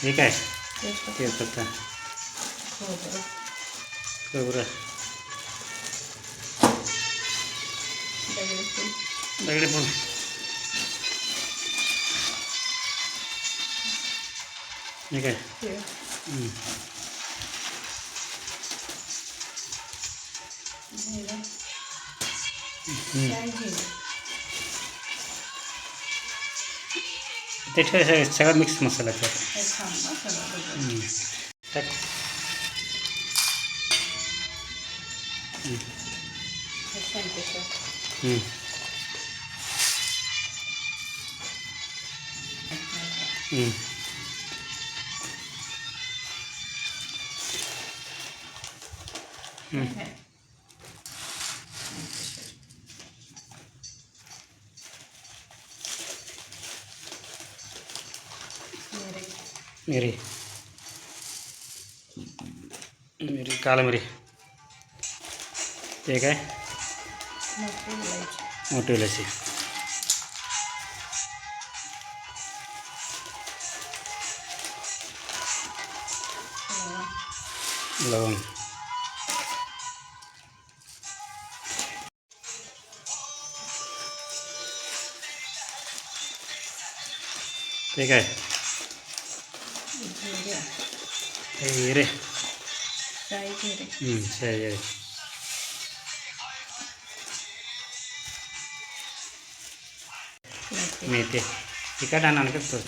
हे काय तेजपत्ता खोबरं दगडी फूल हे काय ते सगळा मिक्स मसाला टाक मिरी काला मिरी ते काय मोठी इलायची लवंग ते काय जिरे शाही मेथी तिखट आणा करतो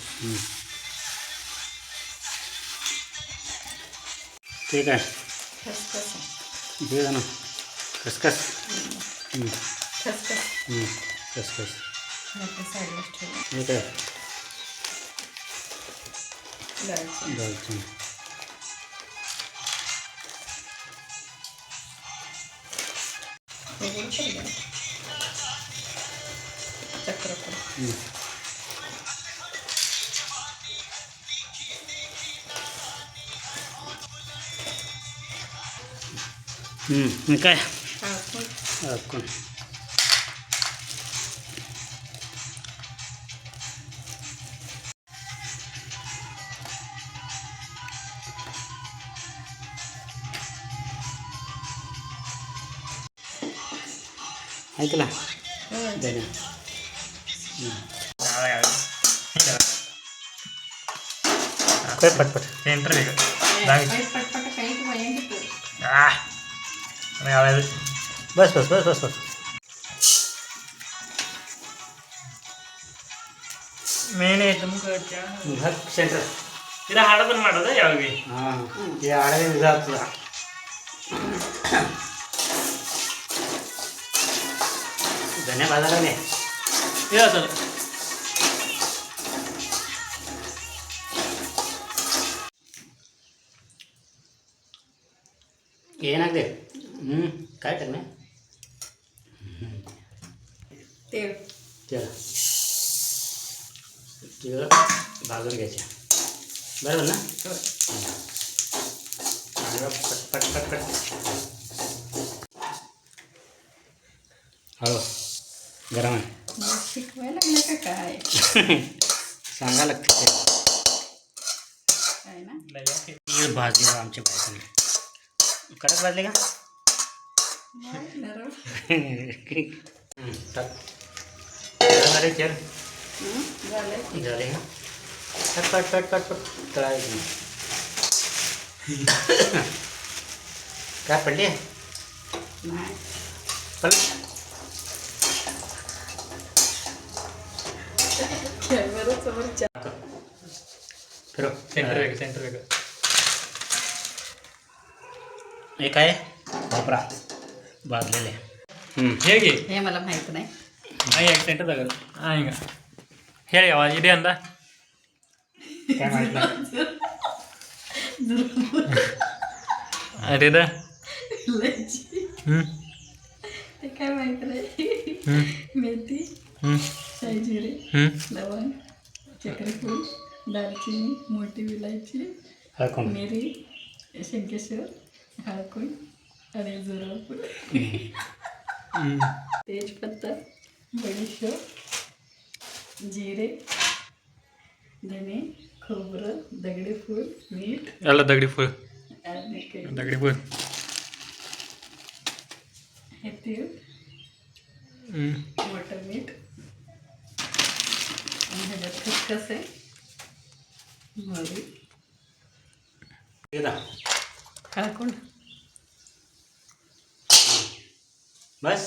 ठीक आहे ना खसखस खसखस ठीक आहे दालचिनी काय हाकून ऐकला धन्य पटपट सेंटर बस बस बस बस बस ಮೇನೆ सेंटर ಇದು ಹಾಡೋದನ್ನ ಮಾಡೋದು ಯಾವಾಗ ಹಾಂ ಈ ಹಾಡೇ ಇದಾಗ್ತದ ಧನ್ಯವಾದಗಳೇ ಹೇಳ್ತಾರೆ ಏನಾಗಿದೆ काय टाकणे तेल चला तिळ भाजून घ्यायचे बरोबर ना पट पट पट पट हळू गरम आहे शिकवायला लागलं का काय सांगा लागते काय ना तीळ भाजली आमच्या बायकोने कडक भाजले का झाले चल झाले का पट पट पट पट पट तळायचं काय पडली पड फिरो सेंटर वेगळं हे काय वापरा भाजलेले ಹೇಗೆ हे मला माहित नाही ಹಾಂ ಯಾಕೆ ಸೆಂಟರ್ ತಗೋದು ಹಾಂ ಈಗ ಹೇಳಿ ಅವ ಇದೆ ಅಂದ काय माहित ಅದೇದ ते काय माहित नाही मेथी शाही जिरे लवंग चक्रफूल दालचिनी मोठी विलायची हळकुंड मिरी शंकेश्वर हळकुंड आणि जुरापूर तेजपत्ता बडीशोप जिरे धने खोबरं दगडी फूल याला दगडी फळ आणि काही दगडी फळ हे तीळ मोठं मीठ आणि ह्याच्यात खसखस आहे मोहरी हळकुंड बस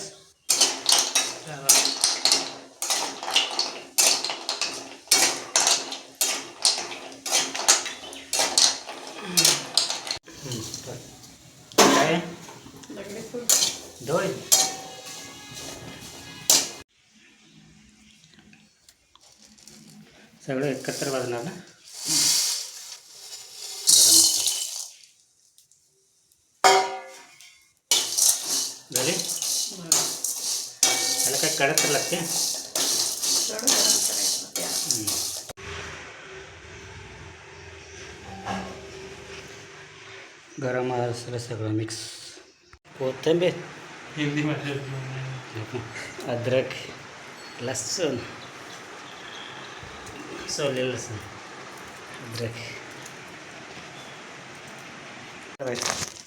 काय दगडी फूल दोय सगळं एकत्र भाजणार ना गरम मसाला झाले त्याला काय कडक तर लागते थोडं गरम करायचं त्या गरम मसाला सगळं मिक्स कोथिंबीर हिंदी भाषेत अद्रक लसूण सोलेलं लसूण अद्रक करायचं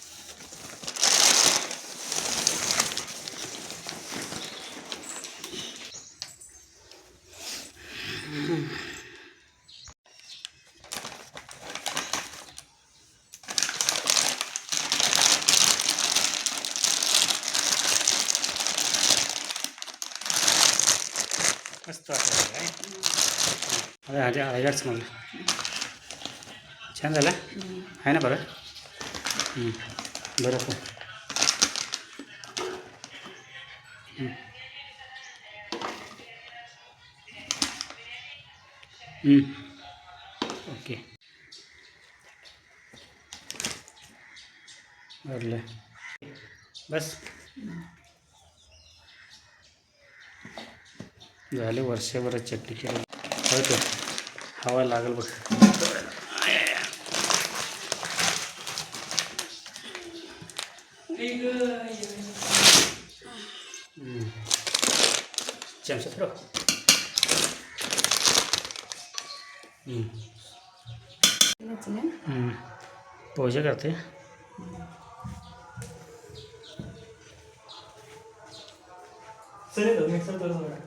मस्त वाटलं काय अरे ह्याच्याच मग छान झालं आहे ना बरं बरं पण ओके भरलं बस झाले वर्षभर चटणी केली होतो हवा लागल बघ चमचा फिरव पोहे करते सर मिक्सर करून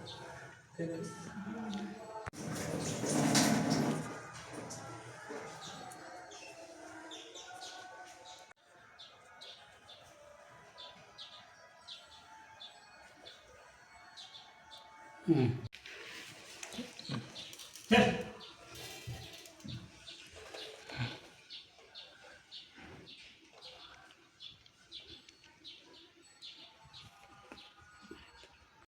चल